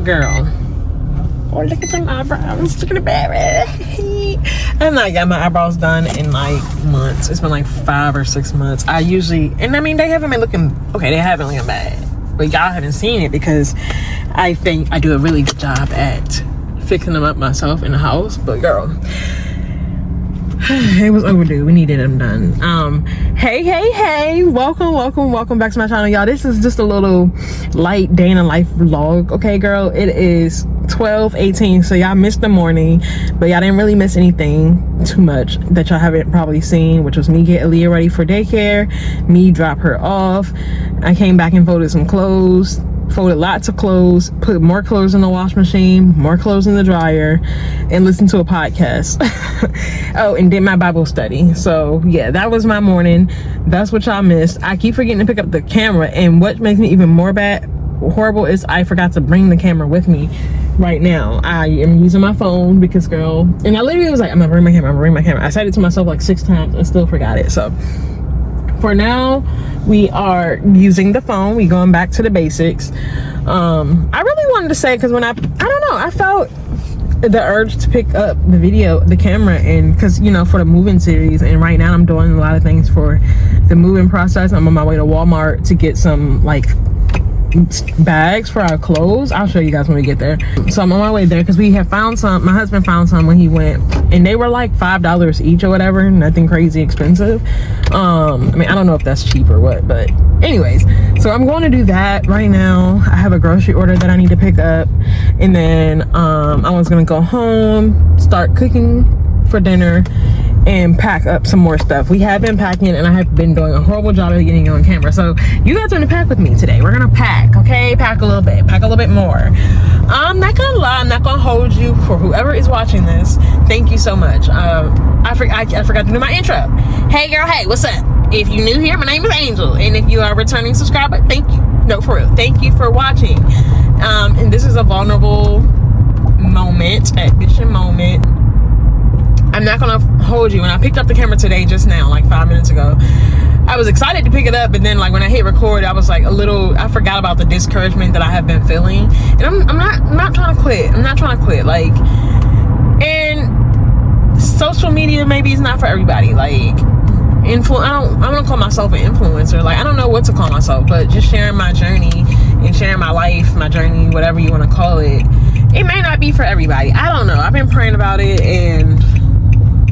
girl. Oh, look at them eyebrows. Look at the baby. I've not got my eyebrows done in like months. It's been like 5 or 6 months. I usually, and I mean, they haven't been looking, okay, they haven't looking bad, but y'all haven't seen it because I think I do a really good job at fixing them up myself in the house. But girl, it was overdue. We needed them done. Hey, welcome back to my channel, y'all. This is just a little light day in a life vlog, okay, girl? It is 12:18, so y'all missed the morning, but y'all didn't really miss anything too much that y'all haven't probably seen, which was me get Aaliyah ready for daycare, me drop her off. I came back and folded some clothes, folded lots of clothes, put more clothes in the wash machine, more clothes in the dryer, and listened to a podcast. Oh, and did my Bible study. So yeah, that was my morning. That's what y'all missed. I keep forgetting to pick up the camera, and what makes me even more horrible is I forgot to bring the camera with me right now. I am using my phone because, girl, and I literally was like, I'm gonna bring my camera. I said it to myself like 6 times and still forgot it. So for now, we are using the phone. We going back to the basics. I really wanted to say, because when I don't know, I felt the urge to pick up the camera, and because, you know, for the moving series, and right now I'm doing a lot of things for the moving process. I'm on my way to Walmart to get some like bags for our clothes. I'll show you guys when we get there. So I'm on my way there because we have found some, my husband found some when he went, and they were like $5 each or whatever, nothing crazy expensive. I mean, I don't know if that's cheap or what, but anyways, so I'm going to do that right now. I have a grocery order that I need to pick up, and then I was gonna go home, start cooking for dinner, and pack up some more stuff. We have been packing, and I have been doing a horrible job of getting you on camera. So you guys are gonna pack with me today. We're gonna pack, okay? Pack a little bit more. I'm not gonna lie, I'm not gonna hold you. For whoever is watching this, thank you so much. I forgot to do my intro. Hey girl, hey, what's up? If you're new here, my name is Angel, and if you are a returning subscriber, thank you. No, for real, thank you for watching. And this is a vulnerable moment, admission moment. I'm not gonna hold you. When I picked up the camera today, just now, like 5 minutes ago, I was excited to pick it up, but then like when I hit record, I was like I forgot about the discouragement that I have been feeling. And I'm not trying to quit. I'm not trying to quit. Like, and social media maybe is not for everybody. Like, I don't want to call myself an influencer. Like, I don't know what to call myself, but just sharing my journey and sharing my life, my journey, whatever you want to call it, it may not be for everybody. I don't know. I've been praying about it, and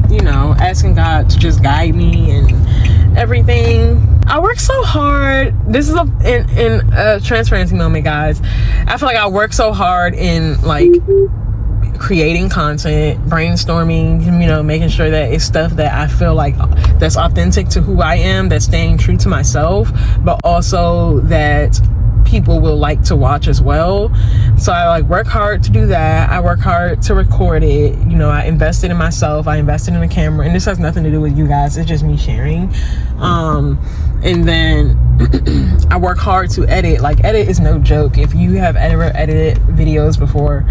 you know, asking God to just guide me and everything. I work so hard. This is in a transparency moment, guys. I feel like I work so hard in like creating content, brainstorming, you know, making sure that it's stuff that I feel like that's authentic to who I am, that's staying true to myself, but also that people will like to watch as well. So I like work hard to do that. I work hard to record it. You know, I invested in myself. I invested in a camera, and this has nothing to do with you guys. It's just me sharing. And then I work hard to edit. Like, edit is no joke. If you have ever edited videos before,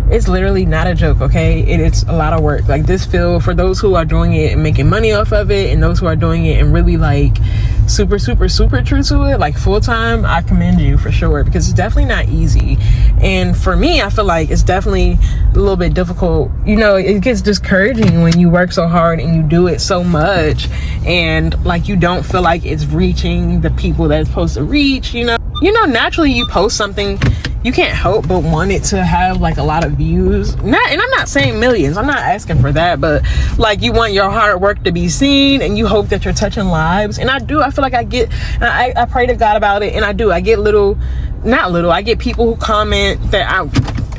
it's literally not a joke, okay? It's a lot of work. Like, this field, for those who are doing it and making money off of it, and those who are doing it and really like super true to it, like full-time, I commend you for sure, because it's definitely not easy. And for me, I feel like it's definitely a little bit difficult. You know, it gets discouraging when you work so hard and you do it so much, and like you don't feel like it's reaching the people that it's supposed to reach. You know, naturally you post something, you can't help but want it to have like a lot of views. And I'm not saying millions, I'm not asking for that, but like you want your hard work to be seen, and you hope that you're touching lives. And I feel like I pray to God about it, and I get I get people who comment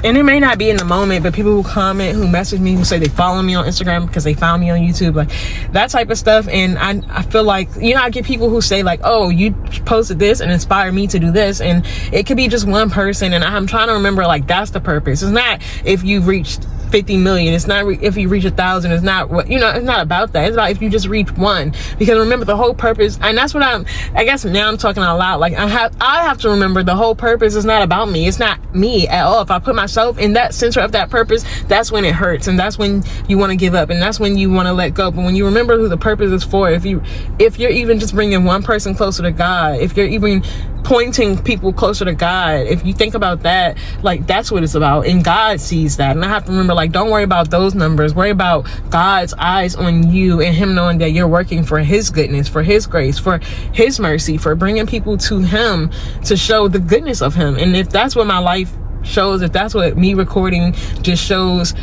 and it may not be in the moment, but people who comment, who message me, who say they follow me on Instagram because they found me on YouTube, like that type of stuff. And I feel like, you know, I get people who say like, oh, you posted this and inspired me to do this. And it could be just one person. And I'm trying to remember, like, that's the purpose. It's not if you've reached 50 million. It's not if you reach 1,000. It's not what, you know, it's not about that. It's about if you just reach one. Because remember, the whole purpose, and that's what I guess now I'm talking out loud. Like, I have to remember the whole purpose is not about me. It's not me at all. If I put myself in that center of that purpose, that's when it hurts, and that's when you want to give up, and that's when you want to let go. But when you remember who the purpose is for, if you're even just bringing one person closer to God, if you're even pointing people closer to God. If you think about that, like, that's what it's about, and God sees that. And I have to remember, like, don't worry about those numbers, worry about God's eyes on you, and him knowing that you're working for his goodness, for his grace, for his mercy, for bringing people to him to show the goodness of him. And if that's what my life shows, if that's what me recording just shows,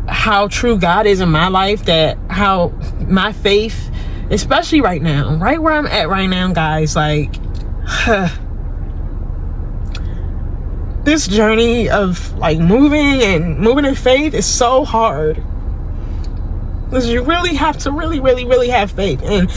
how true God is in my life, that how my faith, especially right now, right where I'm at right now, guys, like, this journey of like moving in faith is so hard, because you really have to really have faith. And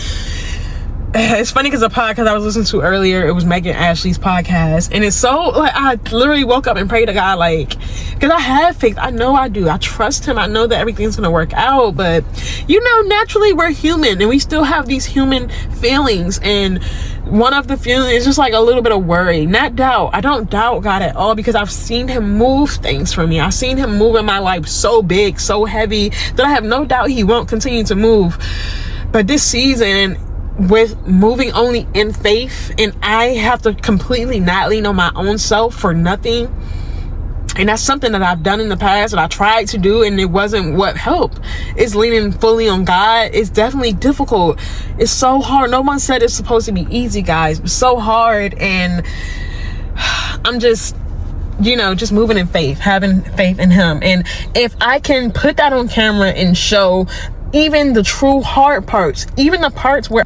it's funny because the podcast I was listening to earlier, it was Megan Ashley's podcast, and it's so, like, I literally woke up and prayed to God, like, because I have faith. I know I do. I trust him. I know that everything's gonna work out. But you know, naturally we're human, and we still have these human feelings, and one of the feelings is just like a little bit of worry, not doubt. I don't doubt God at all, because I've seen him move things for me. I've seen him move in my life so big, so heavy, that I have no doubt he won't continue to move. But this season, with moving only in faith, and I have to completely not lean on my own self for nothing. And that's something that I've done in the past, that I tried to do, and it wasn't what helped. It's leaning fully on God. It's definitely difficult. It's so hard. No one said it's supposed to be easy, guys. It's so hard. And I'm just, just moving in faith, having faith in him. And if I can put that on camera and show even the true hard parts, even the parts where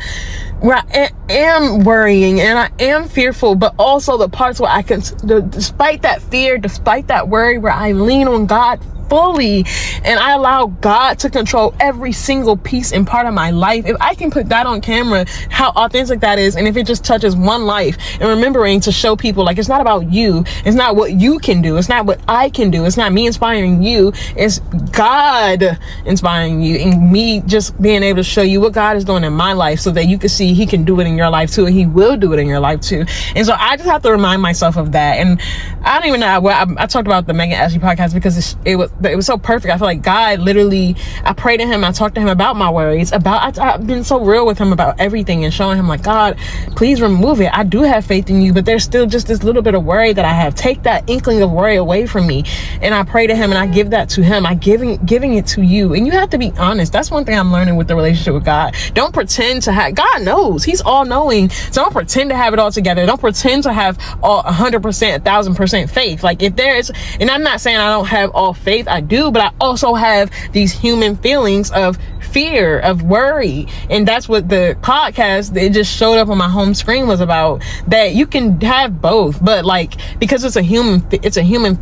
I am worrying and I am fearful, but also the parts where I can, despite that fear, despite that worry, where I lean on God fully and I allow God to control every single piece and part of my life. If I can put that on camera, how authentic that is, and if it just touches one life, and remembering to show people, like, it's not about you, it's not what you can do, it's not what I can do, it's not me inspiring you, it's God inspiring you, and me just being able to show you what God is doing in my life, so that you can see he can do it in your life too, and he will do it in your life too. And so I just have to remind myself of that. And I don't even know, I talked about the Megan Ashley podcast because it was so perfect. I feel like God literally, I prayed to him, I talked to him about my worries, I've been so real with him about everything, and showing him, like, God, please remove it. I do have faith in you, but there's still just this little bit of worry that I have. Take that inkling of worry away from me. And I pray to him, and I give that to him. I'm giving it to you. And you have to be honest. That's one thing I'm learning with the relationship with God. Don't pretend to have, God knows, he's all knowing. So don't pretend to have it all together. Don't pretend to have all 100%, 1000% faith. Like, if there's, and I'm not saying I don't have all faith, I do, but I also have these human feelings of fear, of worry. And that's what the podcast, it just showed up on my home screen, was about, that you can have both, but, like, because it's a human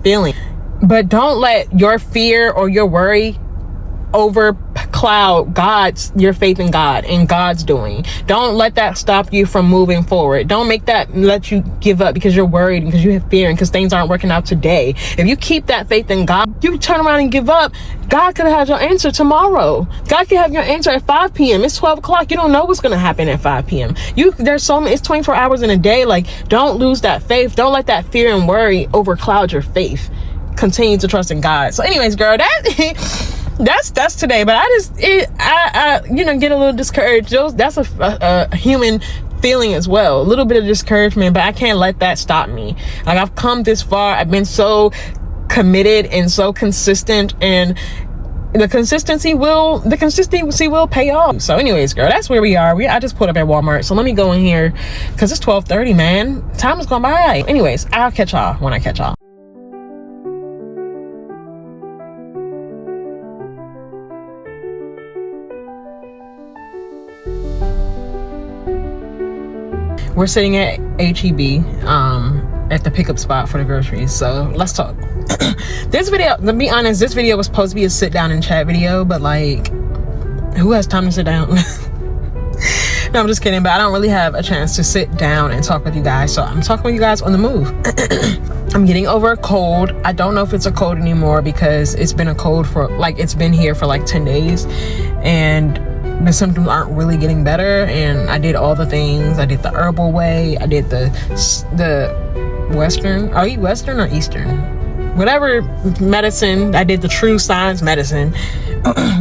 feeling. But don't let your fear or your worry overcloud your faith in God and God's doing. Don't let that stop you from moving forward. Don't make that let you give up because you're worried, because you have fear, and because things aren't working out today. If you keep that faith in God, you turn around and give up, God could have your answer tomorrow. God could have your answer at 5 p.m. It's 12 o'clock. You don't know what's going to happen at 5 p.m. There's so many, it's 24 hours in a day. Like, don't lose that faith. Don't let that fear and worry overcloud your faith. Continue to trust in God. So anyways, girl, that's today. But I get a little discouraged. That's a human feeling as well, a little bit of discouragement, but I can't let that stop me. Like, I've come this far. I've been so committed and so consistent, and the consistency will pay off. So anyways, girl, that's where we are. I just pulled up at Walmart, so let me go in here because it's 12:30, man. Time is going by. Anyways, I'll catch y'all when I catch y'all. We're sitting at HEB at the pickup spot for the groceries, so let's talk. This video, to be honest, this video was supposed to be a sit down and chat video, but, like, who has time to sit down? No, I'm just kidding, but I don't really have a chance to sit down and talk with you guys, so I'm talking with you guys on the move. I'm getting over a cold. I don't know if it's a cold anymore, because it's been a cold it's been here for like 10 days, and the symptoms aren't really getting better. And I did all the things. I did the herbal way. I did the Western. Are you Western or Eastern? Whatever medicine. I did the true science medicine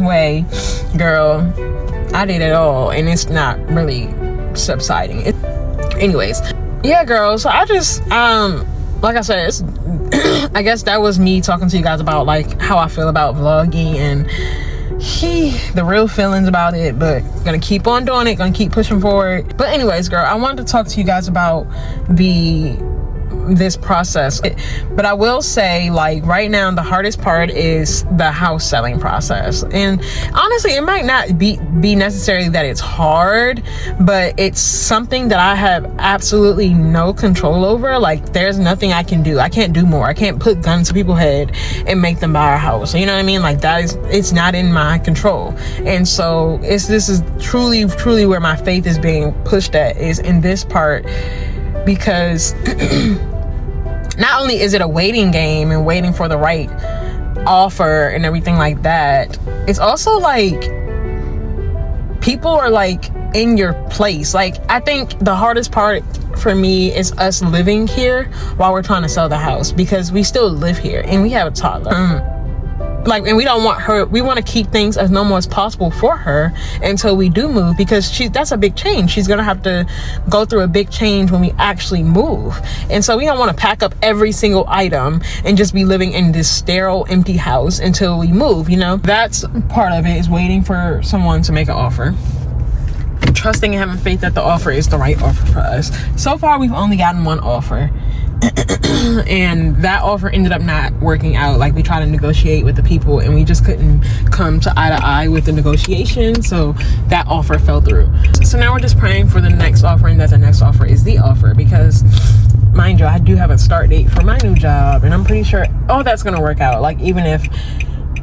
way. Girl, I did it all, and it's not really subsiding. Anyways, yeah, girl. So I just like I said, it's I guess that was me talking to you guys about like how I feel about vlogging and the real feelings about it, but gonna keep on doing it, gonna keep pushing forward. But anyways, girl, I wanted to talk to you guys about this process. But I will say, like, right now the hardest part is the house selling process. And honestly, it might not be necessarily that it's hard, but it's something that I have absolutely no control over. Like, there's nothing I can do. I can't do more. I can't put guns to people's head and make them buy our house. You know what I mean? Like, it's not in my control. And so this is truly where my faith is being pushed at, is in this part, because not only is it a waiting game and waiting for the right offer and everything like that, it's also like people are like in your place. Like, I think the hardest part for me is us living here while we're trying to sell the house, because we still live here and we have a toddler. Like, and we don't want her, we want to keep things as normal as possible for her until we do move, because that's a big change. She's gonna have to go through a big change when we actually move. And so we don't want to pack up every single item and just be living in this sterile, empty house until we move, you know? That's part of it, is waiting for someone to make an offer, trusting and having faith that the offer is the right offer for us. So far, we've only gotten one offer. And that offer ended up not working out. Like, we tried to negotiate with the people and we just couldn't come to eye to eye with the negotiation, so that offer fell through. So now we're just praying for the next offer, and that the next offer is the offer, because mind you, I do have a start date for my new job, and I'm pretty sure all that's gonna work out, like, even if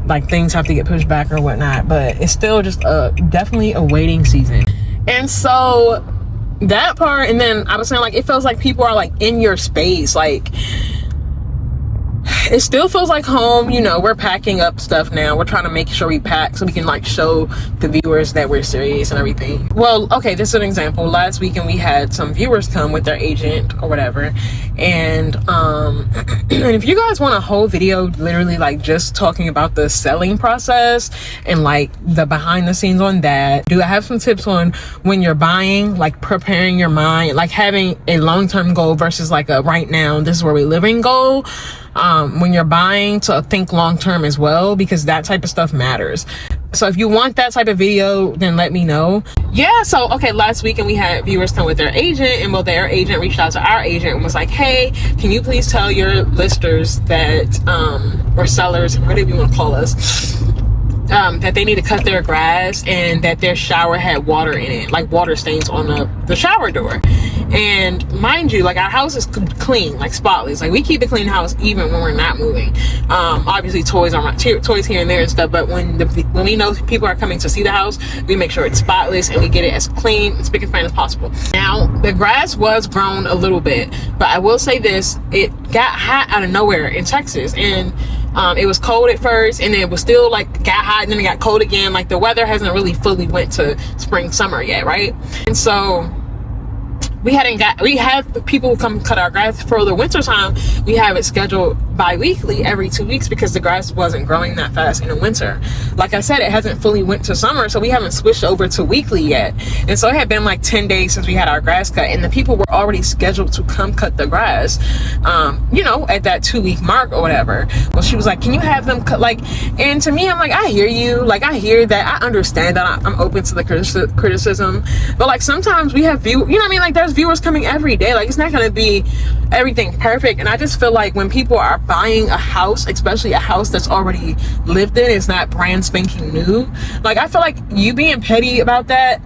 like things have to get pushed back or whatnot. But it's still just definitely a waiting season. And so that part, and then I was saying, like, it feels like people are like in your space. Like, it still feels like home. You know, we're packing up stuff now. We're trying to make sure we pack so we can like show the viewers that we're serious and everything. Well, okay, this is an example. Last weekend we had some viewers come with their agent or whatever, and and if you guys want a whole video literally like just talking about the selling process and like the behind the scenes on that, I have some tips on when you're buying, like preparing your mind, like having a long-term goal versus like a right now, this is where we're living goal. When you're buying, to think long-term as well, because that type of stuff matters. So if you want that type of video, then let me know. Yeah, so okay, last weekend we had viewers come with their agent, and well, their agent reached out to our agent and was like, hey, can you please tell your listers that or sellers, whatever you want to call us, that they need to cut their grass, and that their shower had water in it, like water stains on the shower door. And mind you, like, our house is clean, like spotless. Like, we keep a clean house even when we're not moving. Obviously toys here and there and stuff, but when we know people are coming to see the house, we make sure it's spotless and we get it as clean and spick and span as possible. Now, the grass was grown a little bit, but I will say this, it got hot out of nowhere in Texas, and it was cold at first, and it was still like got hot, and then it got cold again. Like, the weather hasn't really fully went to spring, summer yet, right? And so we have people come cut our grass for the winter time. We have it scheduled bi-weekly every 2 weeks, because the grass wasn't growing that fast in the winter. Like I said, it hasn't fully went to summer, so we haven't switched over to weekly yet. And so it had been like 10 days since we had our grass cut, and the people were already scheduled to come cut the grass, you know, at that 2-week mark or whatever. Well, she was like, can you have them cut? Like, and to me, I'm like, I hear you. Like, I hear that. I understand that. I'm open to the criticism, but like, sometimes we have you know what I mean? Like, there's viewers coming every day. Like, it's not gonna be everything perfect. And I just feel like when people are buying a house, especially a house that's already lived in, it's not brand spanking new, like, I feel like you being petty about that,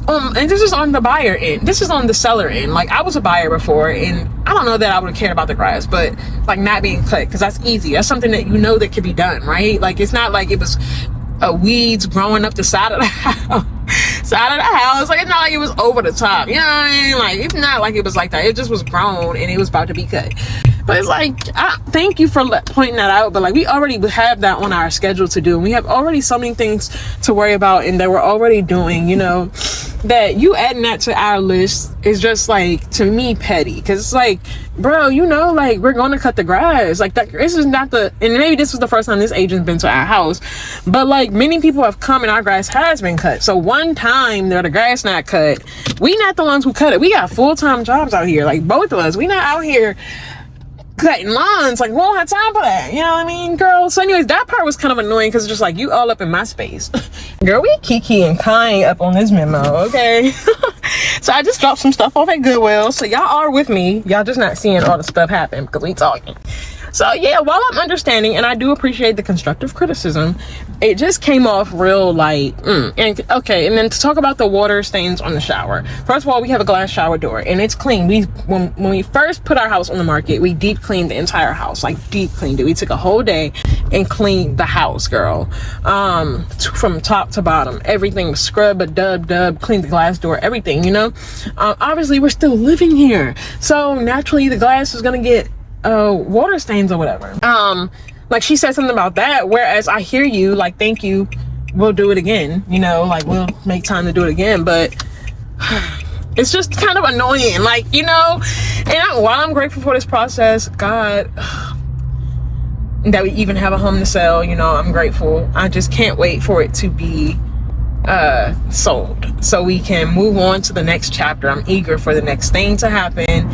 and this is on the buyer end, this is on the seller end. Like, I was a buyer before, and I don't know that I would have cared about the grass, but like not being cut, because that's easy, that's something that you know that could be done, right? Like, it's not like it was weeds growing up the side of the house. Like, it's not like it was over the top, you know what I mean? Like, it's not like it was like that. It just was grown and it was about to be cut. But it's like, thank you for pointing that out. But like, we already have that on our schedule to do, and we have already so many things to worry about and that we're already doing, you know, that you adding that to our list is just like, to me, petty. Because it's like, bro, you know, like, we're going to cut the grass. Like, that, this is not the, and maybe this was the first time this agent's been to our house, but like, many people have come and our grass has been cut. So one time the grass not cut, we not the ones who cut it. We got full-time jobs out here, like both of us. We not out here cutting lawns. Like, we don't have time for that, you know what I mean, girl? So anyways, that part was kind of annoying because it's just like, you all up in my space. Girl, we Kiki and Kai up on this memo, okay? So I just dropped some stuff off at Goodwill, so y'all are with me. Y'all just not seeing all the stuff happen because we talking. So yeah, while I'm understanding, and I do appreciate the constructive criticism, it just came off real like, and okay. And then to talk about the water stains on the shower. First of all, we have a glass shower door and it's clean. When we first put our house on the market, we deep cleaned the entire house, like deep cleaned it. We took a whole day and cleaned the house, girl. From top to bottom, everything was scrubbed, dub, cleaned the glass door, everything, you know. Obviously we're still living here, so naturally the glass is gonna get water stains or whatever. Like, she said something about that, whereas I hear you, like, thank you, we'll do it again, you know, like, we'll make time to do it again. But it's just kind of annoying, like, you know. And while I'm grateful for this process, God, that we even have a home to sell, you know, I'm grateful. I just can't wait for it to be sold so we can move on to the next chapter. I'm eager for the next thing to happen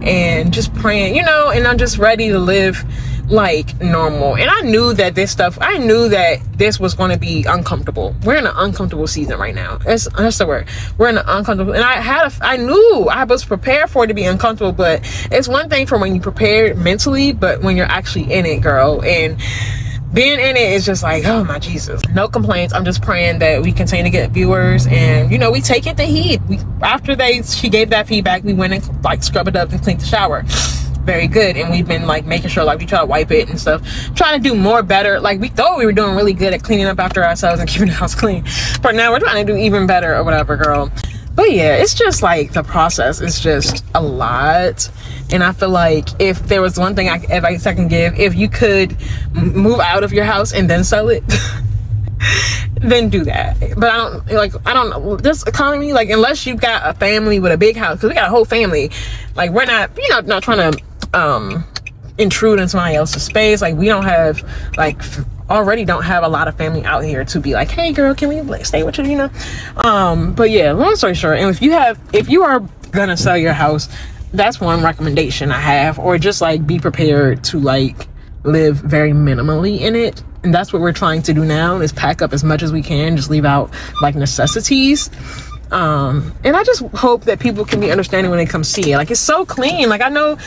and just praying, you know, and I'm just ready to live like normal. And I knew that this was going to be uncomfortable. We're in an uncomfortable season right now. That's the word. We're in an uncomfortable, and I knew I was prepared for it to be uncomfortable, but it's one thing for when you prepare mentally, but when you're actually in it, girl, and being in it is just like, oh my Jesus. No complaints. I'm just praying that we continue to get viewers, and you know, we take it to heed. She gave that feedback, we went and like scrubbed it up and cleaned the shower. Very good. And we've been like making sure, like, we try to wipe it and stuff, trying to do more better. Like, we thought we were doing really good at cleaning up after ourselves and keeping the house clean, but now we're trying to do even better or whatever, girl. But yeah, it's just like the process is just a lot. And I feel like if there was one thing advice I can give, if you could move out of your house and then sell it, then do that. But I don't know, this economy, like, unless you've got a family with a big house, because we got a whole family, like, we're not, you know, not trying to intrude in somebody else's space. Like, we don't have, like, already don't have a lot of family out here to be like, hey girl, can we like stay with you, you know? But yeah, long story short, and if you are gonna sell your house, that's one recommendation I have. Or just like be prepared to like live very minimally in it. And that's what we're trying to do now, is pack up as much as we can, just leave out like necessities. And I just hope that people can be understanding when they come see it. Like, it's so clean. Like, I know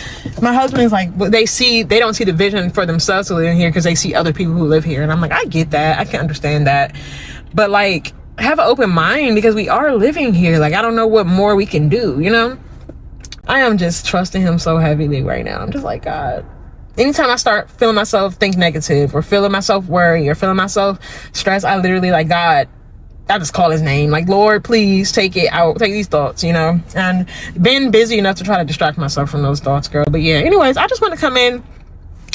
my husband is like, they don't see the vision for themselves to live in here because they see other people who live here. And I'm like, I get that, I can understand that, but like, have an open mind, because we are living here. Like, I don't know what more we can do, you know? I am just trusting him so heavily right now. I'm just like, God, anytime I start feeling myself think negative, or feeling myself worry, or feeling myself stress, I literally, like, God, I just call his name, like, Lord, please take it out, take these thoughts, you know. And been busy enough to try to distract myself from those thoughts, girl. But yeah, anyways, I just want to come in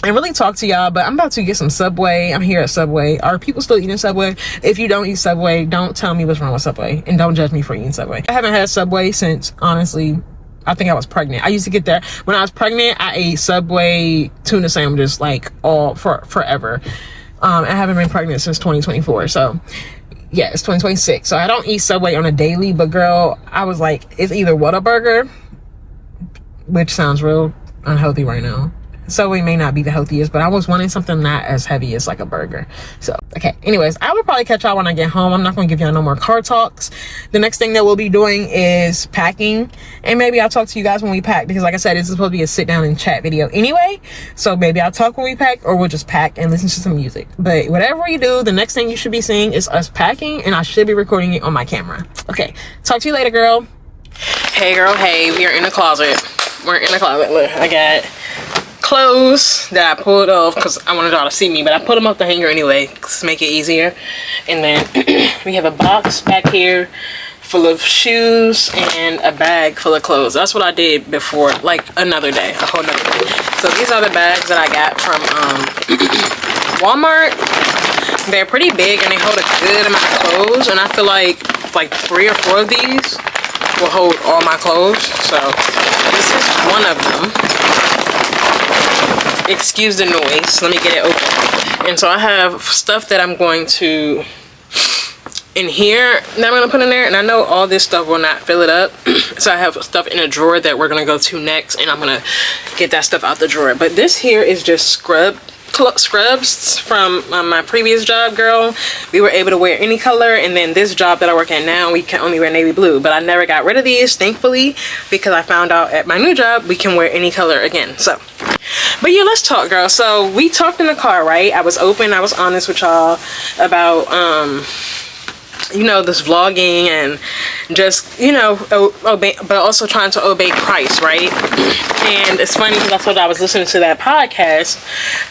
and really talk to y'all. But I'm about to get some Subway. I'm here at Subway. Are people still eating Subway? If you don't eat Subway, don't tell me what's wrong with Subway, and don't judge me for eating Subway. I haven't had Subway since, honestly, I think I was pregnant. I used to get there when I was pregnant. I ate Subway tuna sandwiches like all forever. I haven't been pregnant since 2024, so yeah, it's 2026. So I don't eat Subway on a daily, but girl, I was like, it's either Whataburger, which sounds real unhealthy right now. Subway may not be the healthiest, but I was wanting something not as heavy as like a burger. So, okay. Anyways, I will probably catch y'all when I get home. I'm not going to give y'all no more car talks. The next thing that we'll be doing is packing. And maybe I'll talk to you guys when we pack, because like I said, this is supposed to be a sit down and chat video anyway. So maybe I'll talk when we pack, or we'll just pack and listen to some music. But whatever we do, the next thing you should be seeing is us packing, and I should be recording it on my camera. Okay. Talk to you later, girl. Hey, girl. Hey, we are in the closet. We're in the closet. Look, I got clothes that I pulled off because I wanted y'all to see me, but I put them up the hanger anyway to make it easier. And then we have a box back here full of shoes and a bag full of clothes. That's what I did before, like another day, a whole nother day. So these are the bags that I got from Walmart. They're pretty big and they hold a good amount of clothes, and I feel like 3 or 4 of these will hold all my clothes. So this is one of them. Excuse the noise, let me get it open. And so I have stuff that I'm going to in here that I'm gonna put in there, and I know all this stuff will not fill it up. So I have stuff in a drawer that we're gonna go to next, and I'm gonna get that stuff out the drawer. But this here is just scrubs from my previous job, girl. We were able to wear any color, and then this job that I work at now, we can only wear navy blue. But I never got rid of these, thankfully, because I found out at my new job we can wear any color again. So but yeah, let's talk, girl. So we talked in the car, right? I was open, I was honest with y'all about you know, this vlogging and just, you know, obey, but also trying to obey Christ, right? And it's funny because I told you I was listening to that podcast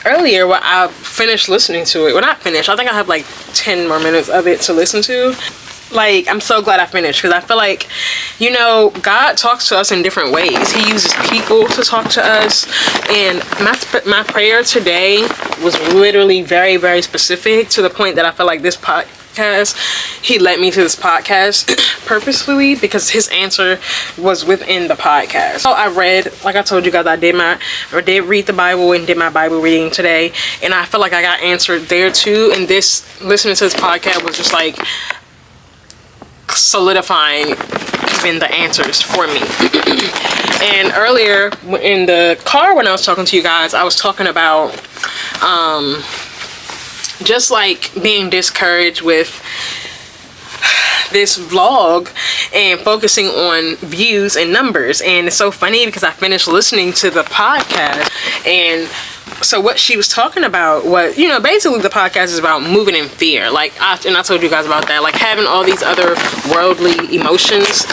earlier where I finished listening to it. Well, not finished, I think I have like 10 more minutes of it to listen to. Like, I'm so glad I finished, because I feel like, you know, God talks to us in different ways. He uses people to talk to us, and my prayer today was literally very, very specific, to the point that I feel like this podcast, he led me to this podcast purposefully because his answer was within the podcast. So I read, like I told you guys, I did read the Bible and did my Bible reading today, and I feel like I got answered there too. And this, listening to this podcast, was just like solidifying even the answers for me. And earlier in the car when I was talking to you guys, I was talking about just like being discouraged with this vlog and focusing on views and numbers. And it's so funny because I finished listening to the podcast, and so what she was talking about was, you know, basically the podcast is about moving in fear. Like, I told you guys about that, like having all these other worldly emotions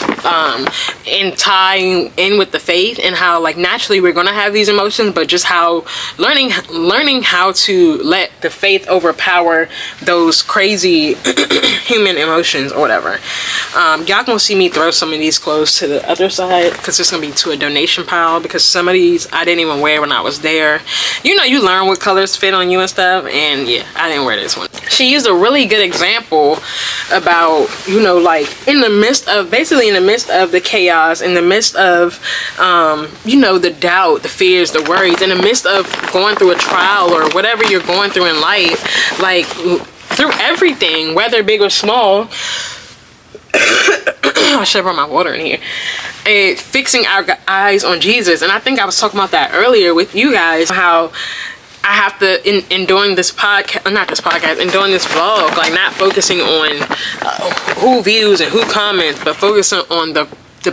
and tying in with the faith, and how like naturally we're gonna have these emotions, but just how learning how to let the faith overpower those crazy human emotions or whatever. Y'all gonna see me throw some of these clothes to the other side because it's gonna be to a donation pile, because some of these I didn't even wear when I was there. You know, you learn what colors fit on you and stuff, and yeah, I didn't wear this one. She used a really good example about, you know, like in the midst of the chaos, in the midst of you know, the doubt, the fears, the worries, in the midst of going through a trial or whatever you're going through in life, like through everything, whether big or small. I should have brought my water in here. And fixing our eyes on Jesus. And I think I was talking about that earlier with you guys, how I have to, in doing this podcast, not this podcast, in doing this vlog, like not focusing on who views and who comments, but focusing on the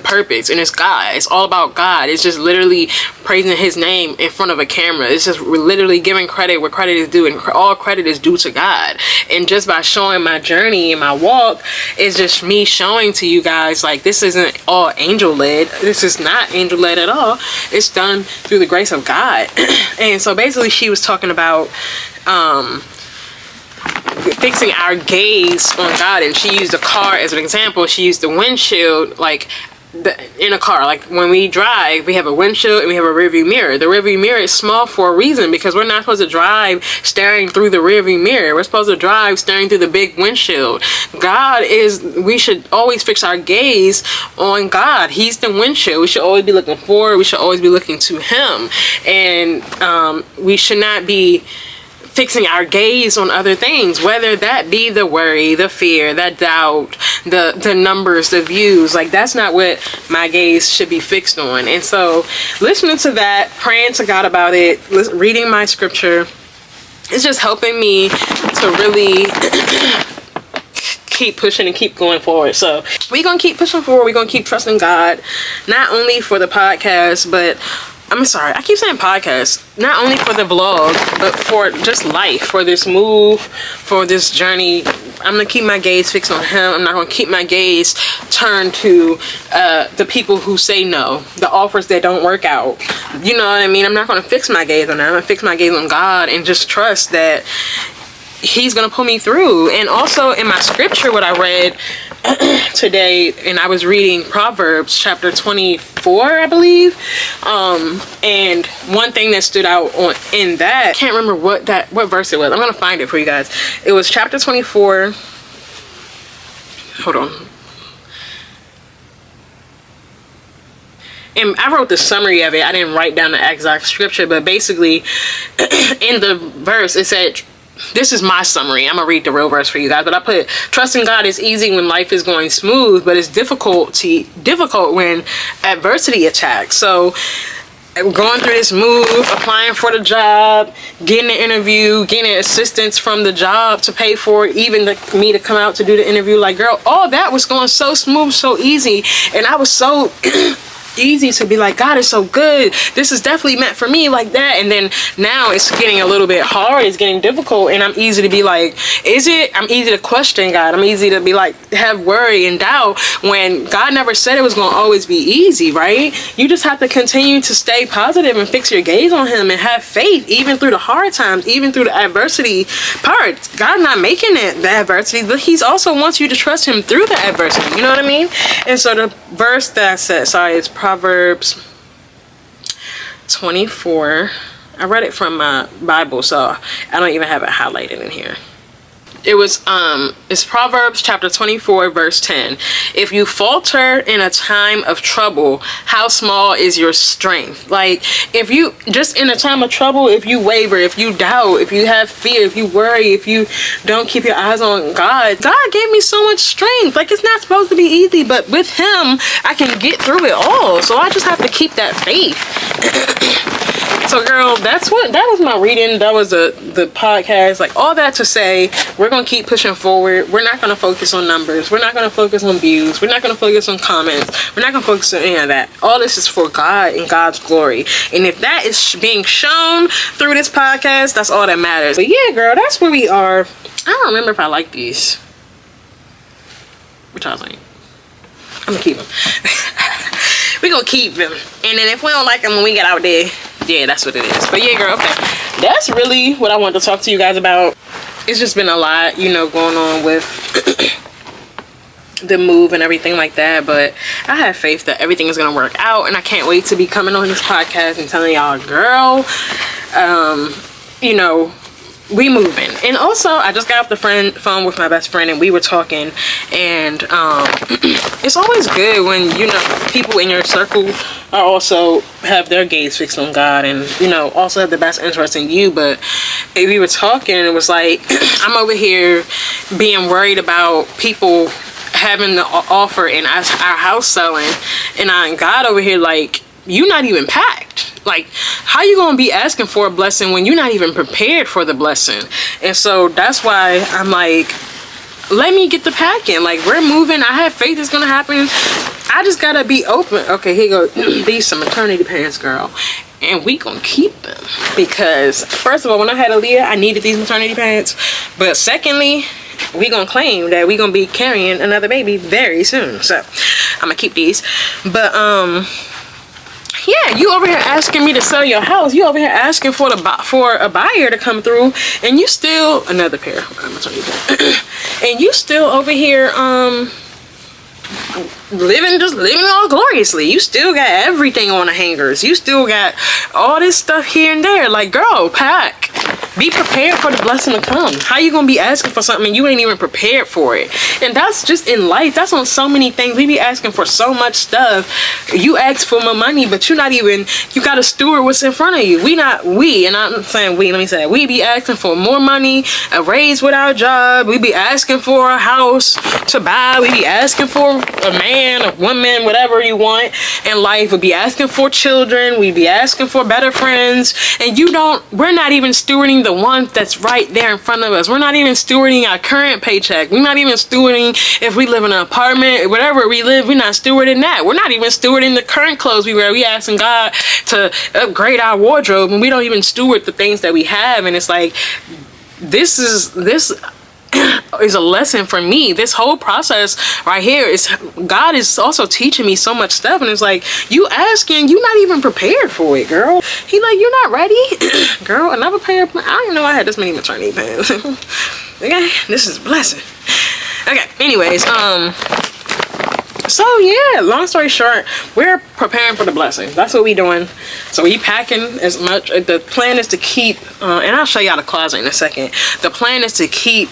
purpose. And it's God. It's all about God. It's just literally praising his name in front of a camera. It's just literally giving credit where credit is due, and all credit is due to God. And just by showing my journey and my walk, it's just me showing to you guys, like, this isn't all angel led. This is not angel led at all. It's done through the grace of God. And so basically she was talking about fixing our gaze on God, and she used a car as an example. She used the windshield, like in a car, like when we drive, we have a windshield and we have a rearview mirror. The rearview mirror is small for a reason, because we're not supposed to drive staring through the rearview mirror. We're supposed to drive staring through the big windshield. We should always fix our gaze on God. He's the windshield. We should always be looking forward. We should always be looking to him. And we should not be fixing our gaze on other things, whether that be the worry, the fear, that doubt, the numbers, the views. Like, that's not what my gaze should be fixed on. And so listening to that, praying to God about it, reading my scripture, it's just helping me to really keep pushing and keep going forward. So we're gonna keep pushing forward. We're gonna keep trusting God, not only for the podcast, but I'm sorry, I keep saying podcast, not only for the vlog, but for just life, for this move, for this journey. I'm gonna keep my gaze fixed on him. I'm not gonna keep my gaze turned to the people who say no, the offers that don't work out. You know what I mean? I'm not gonna fix my gaze on that. I'm gonna fix my gaze on God and just trust that he's gonna pull me through. And also in my scripture, what I read today, and I was reading Proverbs chapter 24, I believe. And one thing that stood out in that, I can't remember what verse it was. I'm gonna find it for you guys. It was chapter 24. Hold on. And I wrote the summary of it. I didn't write down the exact scripture, but basically in the verse it said, this is my summary. I'm gonna read the real verse for you guys, but I put, trusting God is easy when life is going smooth, but it's difficult when adversity attacks. So going through this move, applying for the job, getting the interview, getting assistance from the job to pay for it, even me to come out to do the interview, like, girl, all that was going so smooth, so easy, and I was so easy to be like, God is so good, this is definitely meant for me, like that. And then now it's getting a little bit hard, it's getting difficult, and I'm easy to be like, is it? I'm easy to question God. I'm easy to be like, have worry and doubt, when God never said it was going to always be easy, right? You just have to continue to stay positive and fix your gaze on him and have faith, even through the hard times, even through the adversity part. God's not making it the adversity, but he's also wants you to trust him through the adversity, you know what I mean? And so the verse that I said, sorry, it's Proverbs 24. I read it from my Bible, so I don't even have it highlighted in here. It was it's Proverbs chapter 24 verse 10. If you falter in a time of trouble, how small is your strength? Like, if you just in a time of trouble, if you waver, if you doubt, if you have fear, if you worry, if you don't keep your eyes on God gave me so much strength. Like, it's not supposed to be easy, but with him I can get through it all. So I just have to keep that faith. So girl, that was my reading. That was the podcast, like all that to say, we're gonna keep pushing forward. We're not gonna focus on numbers, we're not gonna focus on views, we're not gonna focus on comments, we're not gonna focus on any of that. All this is for God and God's glory, and if that is being shown through this podcast, that's all that matters. But yeah, girl, that's where we are. I don't remember if I like these. Which I was like, I'm gonna keep them. We're gonna keep them, and then if we don't like them when we get out there, yeah, that's what it is. But yeah, girl, okay, that's really what I wanted to talk to you guys about. It's just been a lot, you know, going on with the move and everything like that, but I have faith that everything is gonna work out, and I can't wait to be coming on this podcast and telling y'all, girl, you know, we moving. And also, I just got off the phone with my best friend, and we were talking, and it's always good when, you know, people in your circle are also have their gaze fixed on God, and, you know, also have the best interest in you. But we were talking, and it was like, I'm over here being worried about people having the offer and our house selling, and God over here like, you not even packed. Like, how you gonna be asking for a blessing when you're not even prepared for the blessing? And so that's why I'm like, let me get the packing. Like, we're moving. I have faith it's gonna happen. I just gotta be open. Okay, here you go. These some maternity pants, girl, and we gonna keep them, because first of all, when I had Aaliyah, I needed these maternity pants, but secondly, we gonna claim that we gonna be carrying another baby very soon, so I'm gonna keep these. But yeah, you over here asking me to sell your house. You over here asking for a buyer to come through, and you still another pair. I'm gonna tell you that. And you still over here living all gloriously. You still got everything on the hangers. You still got all this stuff here and there. Like, girl, pack. Be prepared for the blessing to come. How you gonna be asking for something and you ain't even prepared for it? And that's just in life. That's on so many things. We be asking for so much stuff. You ask for more money, but you gotta steward what's in front of you. And I'm saying we, let me say that. We be asking for more money, a raise with our job. We be asking for a house to buy. We be asking for a man, a woman, whatever you want in life. We be asking for children. We be asking for better friends. And we're not even stewarding the one that's right there in front of us. We're not even stewarding our current paycheck. We're not even stewarding if we live in an apartment, whatever we live, we're not stewarding that. We're not even stewarding the current clothes we wear. We asking God to upgrade our wardrobe, and we don't even steward the things that we have. And it's like, this is a lesson for me. This whole process right here is God is also teaching me so much stuff, and it's like, you asking, you not even prepared for it, girl. He like, you're not ready. Girl, another pair of, I didn't know I had this many maternity pants. Okay, this is a blessing. Okay, anyways, so yeah, long story short, we're preparing for the blessing. That's what we doing. So we packing as much. The plan is to keep, and I'll show y'all the closet in a second. The plan is to keep,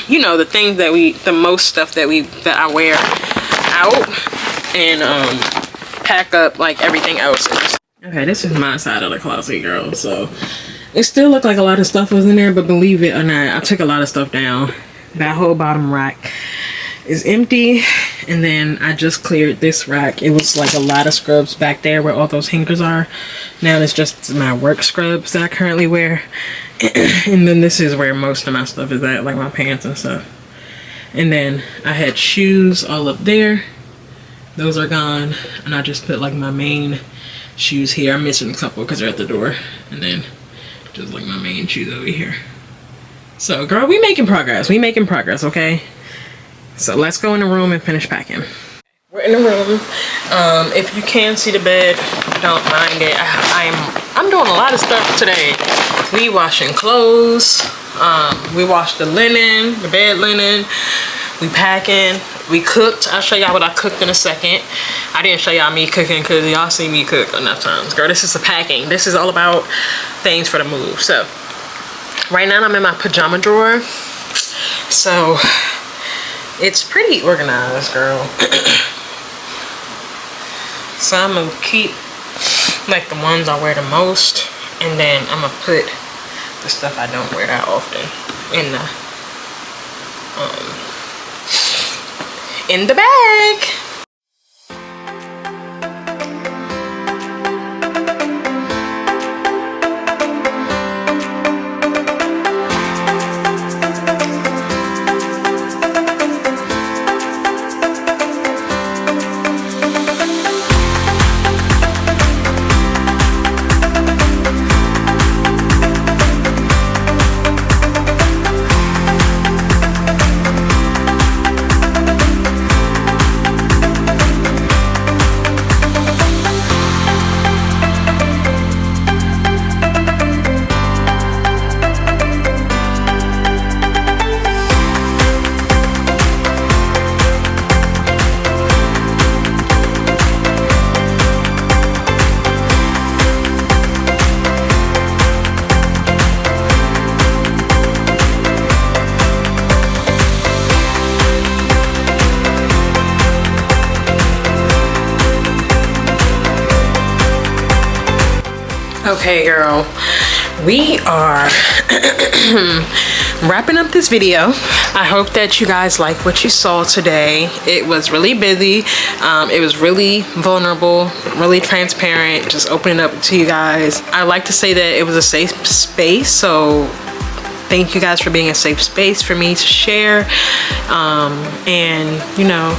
you know, the things that the most stuff that I wear out, and pack up like everything else. Okay, this is my side of the closet, girl. So it still looked like a lot of stuff was in there, but believe it or not, I took a lot of stuff down. That whole bottom rack is empty, and then I just cleared this rack. It was like a lot of scrubs back there where all those hangers are. Now it's just my work scrubs that I currently wear. And then this is where most of my stuff is at, like my pants and stuff. And then I had shoes all up there. Those are gone, and I just put like my main shoes here. I'm missing a couple because they're at the door. And then just like my main shoes over here. So girl, we making progress. We making progress, okay? So let's go in the room and finish packing. We're in the room. If you can see the bed, don't mind it. I'm doing a lot of stuff today. We washing clothes. We washed the linen, the bed linen. We packing. We cooked. I'll show y'all what I cooked in a second. I didn't show y'all me cooking because y'all see me cook enough times. Girl, this is the packing. This is all about things for the move. So right now I'm in my pajama drawer. So it's pretty organized, girl. So I'm gonna keep like the ones I wear the most, and then I'm gonna put the stuff I don't wear that often in the bag. Okay, girl, we are wrapping up this video. I hope that you guys like what you saw today. It was really busy. It was really vulnerable, really transparent, just opening up to you guys. I like to say that it was a safe space, so thank you guys for being a safe space for me to share. And you know,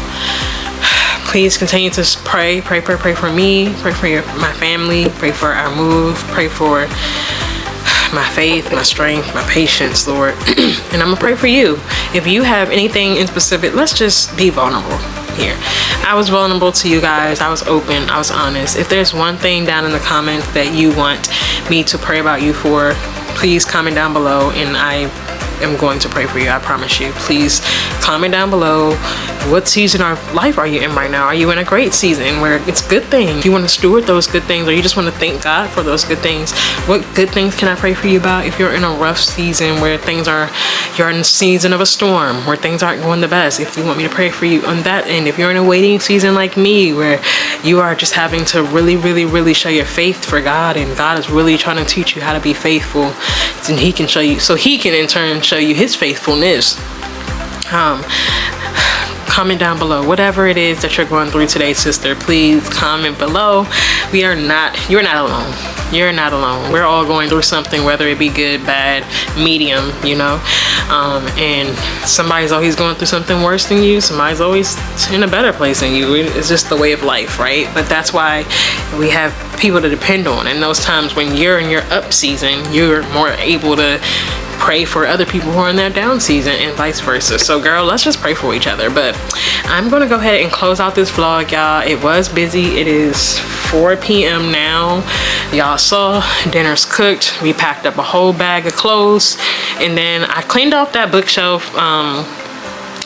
please continue to pray for me, pray for my family, pray for our move, pray for my faith, my strength, my patience, Lord. And I'm gonna pray for you. If you have anything in specific, let's just be vulnerable here. I was vulnerable to you guys. I was open, I was honest. If there's one thing down in the comments that you want me to pray about you for, please comment down below, and I am going to pray for you. I promise you. Please comment down below. What season of life are you in right now? Are you in a great season where it's good things? You want to steward those good things, or you just want to thank God for those good things? What good things can I pray for you about? If you're in a rough season where you're in a season of a storm where things aren't going the best, if you want me to pray for you on that end. If you're in a waiting season like me where you are just having to really show your faith for God, and God is really trying to teach you how to be faithful, and he can show you, so he can in turn show you his faithfulness. Comment down below whatever it is that you're going through today, sister. Please comment below. You're not alone. You're not alone. We're all going through something, whether it be good, bad, medium, you know. And somebody's always going through something worse than you. Somebody's always in a better place than you. It's just the way of life, right? But that's why we have people to depend on. And those times when you're in your up season, you're more able to pray for other people who are in their down season, and vice versa. So girl, let's just pray for each other. But I'm gonna go ahead and close out this vlog, y'all. It was busy. It is 4 p.m. now. Y'all saw dinner's cooked. We packed up a whole bag of clothes, and then I cleaned off that bookshelf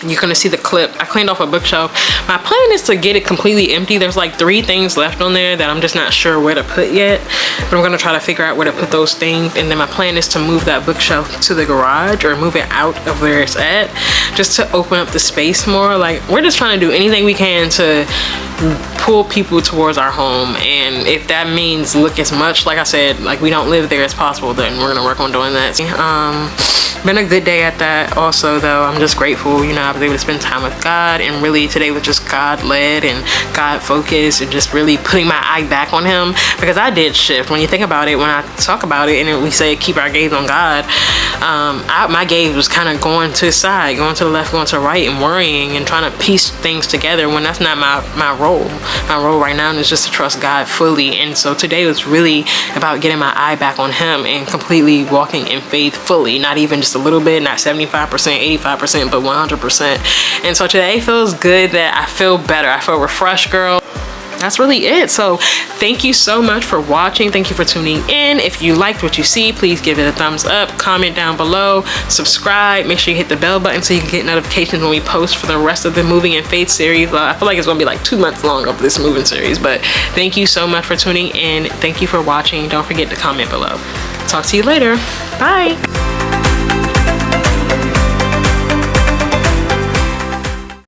you're gonna see the clip. I cleaned off a bookshelf. My plan is to get it completely empty. There's like 3 things left on there that I'm just not sure where to put yet, but I'm gonna try to figure out where to put those things. And then my plan is to move that bookshelf to the garage, or move it out of where it's at, just to open up the space more. Like, we're just trying to do anything we can to pull people towards our home, and if that means look as much, like I said, like we don't live there as possible, then we're gonna work on doing that. Been a good day at that also, though. I'm just grateful, you know, I was able to spend time with God, and really today was just God led and God focused, and just really putting my eye back on him, because I did shift. When you think about it, when I talk about it and we say keep our gaze on God, my gaze was kind of going to the side, going to the left, going to the right, and worrying and trying to piece things together, when that's not my role. My role right now is just to trust God fully. And so today was really about getting my eye back on him and completely walking in faith fully, not even just a little bit, not 75%, 85%, but 100%. And so today feels good, that I feel better. I feel refreshed, girl. That's really it. So thank you so much for watching. Thank you for tuning in. If you liked what you see, please give it a thumbs up, comment down below, subscribe, make sure you hit the bell button so you can get notifications when we post for the rest of the Moving in Faith series. I feel like it's gonna be like 2 months long of this moving series, but thank you so much for tuning in. Thank you for watching. Don't forget to comment below. Talk to you later. Bye.